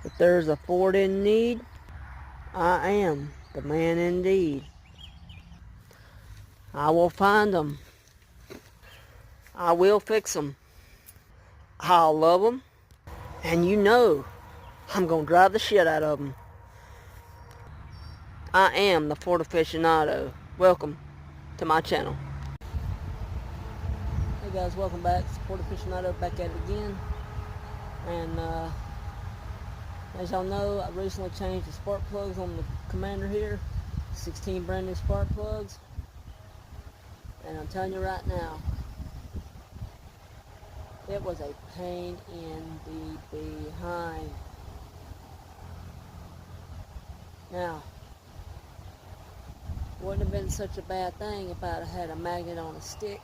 If there's a Ford in need, I am the man indeed. I will find them. I will fix them. I'll love them. And you know I'm going to drive the shit out of them. I am the Ford aficionado. Welcome to my channel. Hey guys, welcome back. It's Ford aficionado back at it again. And as y'all know, I recently changed the spark plugs on the Commander here. 16 brand new spark plugs. And I'm telling you right now, it was a pain in the behind. Now, wouldn't have been such a bad thing if I'd had a magnet on a stick.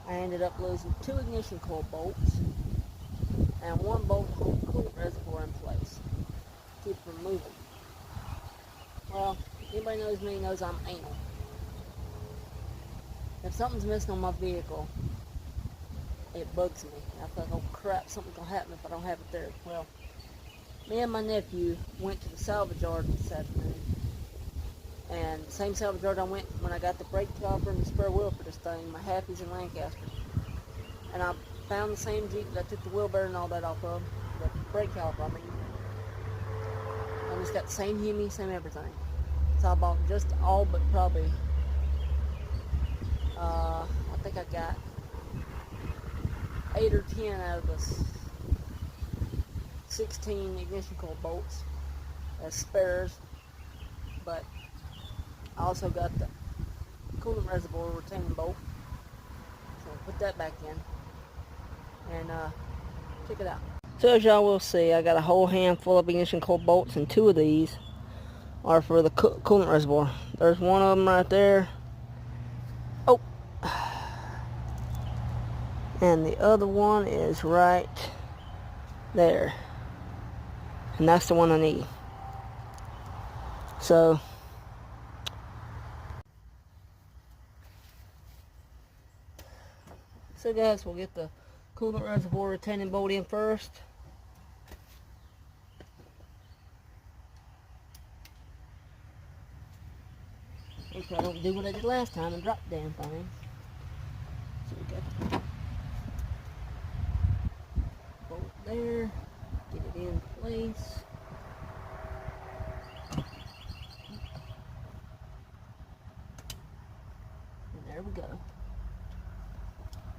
I ended up losing 2 ignition coil bolts and 1 bolt to hold the coolant reservoir in place. Keep it from moving. Well, anybody knows me knows I'm anal. If something's missing on my vehicle, it bugs me. I thought, oh crap, something's gonna happen if I don't have it there. Well, me and my nephew went to the salvage yard this afternoon. And the same salvage yard I went when I got the brake caliper and the spare wheel for this thing, my Happy's in Lancaster. And I found the same Jeep that I took the wheel bearing and all that off of, the brake caliper, I mean. And it's got the same Hemi, same everything. So I bought just all but probably, I think I got 8 or 10 out of the 16 ignition coil bolts as spares. But I also got the coolant reservoir retaining bolt. So I'll put that back in and check it out. So as y'all will see, I got a whole handful of ignition coil bolts, and 2 of these are for the coolant reservoir. There's one of them right there. Oh, and the other one is right there, and that's the one I need. So guys, we'll get the coolant reservoir retaining bolt in first. Hopefully I don't do what I did last time and drop the damn thing. So we got the bolt there, get it in place. And there we go.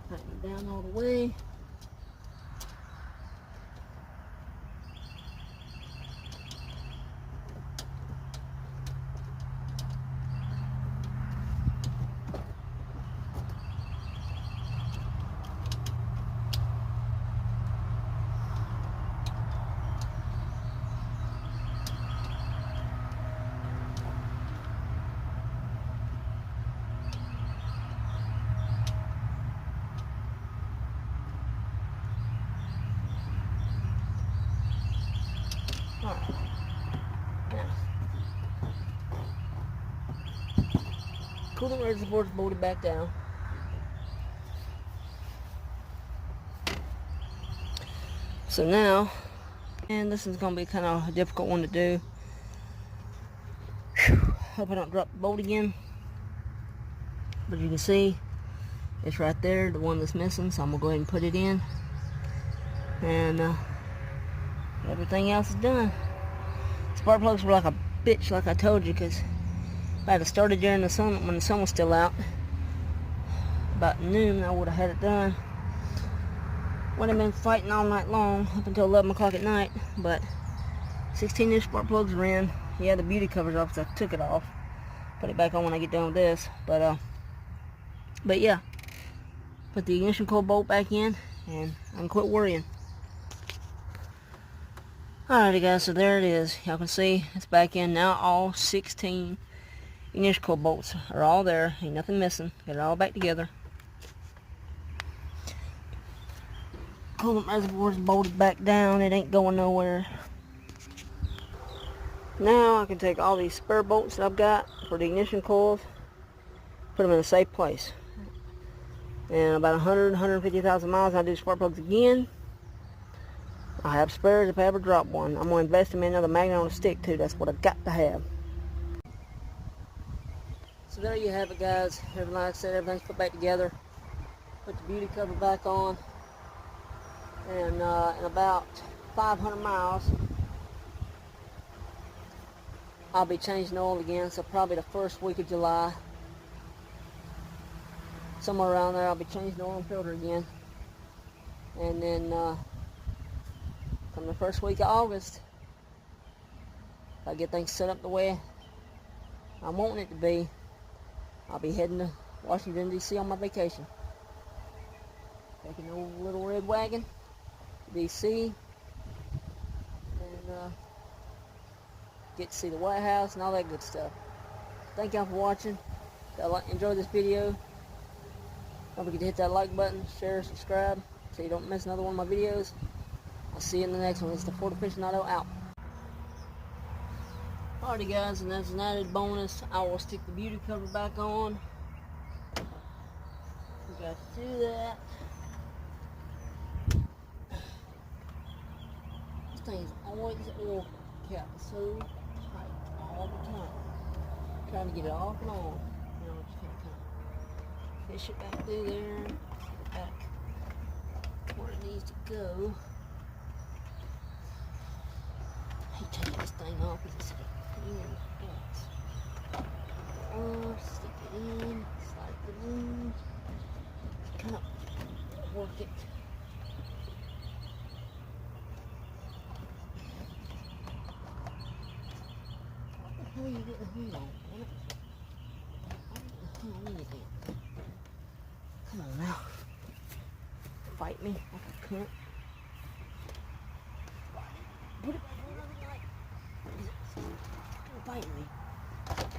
Tighten it down all the way. Alright, now, coolant reservoir's bolted back down. So now, and this is going to be kind of a difficult one to do. Whew, hope I don't drop the bolt again. But you can see, it's right there, the one that's missing, so I'm going to go ahead and put it in. And everything else is done. Spark plugs were like a bitch, like I told you, because if I had started during the sun, when the sun was still out, about noon, I would have had it done. Would have been fighting all night long, up until 11 o'clock at night, but 16-inch spark plugs are in. Yeah, the beauty cover's off, so I took it off. Put it back on when I get done with this, but yeah. Put the ignition coil bolt back in, and I can quit worrying. Alrighty guys, so there it is. Y'all can see it's back in now. All 16 ignition coil bolts are all there. Ain't nothing missing. Got it all back together. Coolant reservoir's bolted back down. It ain't going nowhere. Now I can take all these spare bolts that I've got for the ignition coils, put them in a safe place. And about 150,000 miles, I'll do spark plugs again. I have spares if I ever drop one. I'm going to invest in another magnet on a stick too. That's what I've got to have. So there you have it, guys. Like I said, everything's put back together. Put the beauty cover back on. And in about 500 miles, I'll be changing oil again. So probably the first week of July. Somewhere around there, I'll be changing the oil and filter again. And then from the first week of August, if I get things set up the way I'm wanting it to be, I'll be heading to Washington, D.C. on my vacation. Taking the old little red wagon to D.C. and get to see the White House and all that good stuff. Thank y'all for watching. If y'all enjoyed this video, don't forget to hit that like button, share, subscribe, so you don't miss another one of my videos. I'll see you in the next one. This is the Ford Aficionado out. Alrighty guys, and as an added bonus, I will stick the beauty cover back on. Forgot to do that. This thing's always oil cap so tight all the time. Trying to get it off and on. You know, just kind of fish it back through there, get it back where it needs to go. I hate taking this thing off because it's a pain in the ass. Stick it in, slide it in, kind of work it. What the hell are you getting the heat on? Come on now. Fight me like a cunt. Put it back on the light. It's gonna bite me.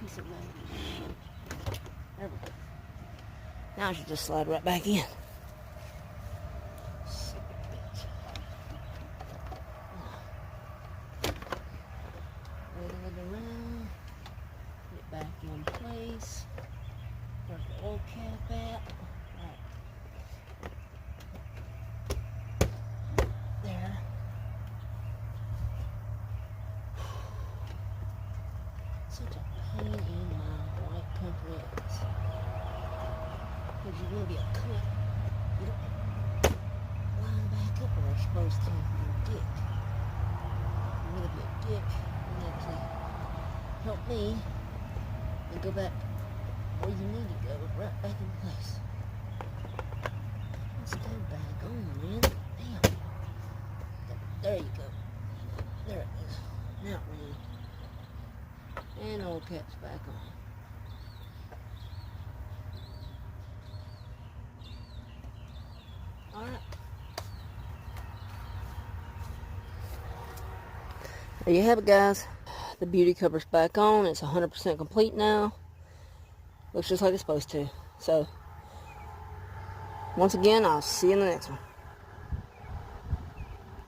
Piece of shit. There we go. Now I should just slide right back in. Sick bitch. Wiggle it around. Put it back in place. Where's the oil cap at? There. Such a pain in my white country ass. Because you're going to be a cunt. You don't line back up where you're supposed to. You're a dick. You're going to be a dick and actually help me and go back where you need to go, right back in place. Let's go back on, man. Damn. There you go. There it is. Now we're in. And oil cap's back on. Alright. There you have it, guys. The beauty cover's back on. It's 100% complete now. Looks just like it's supposed to. So, once again, I'll see you in the next one.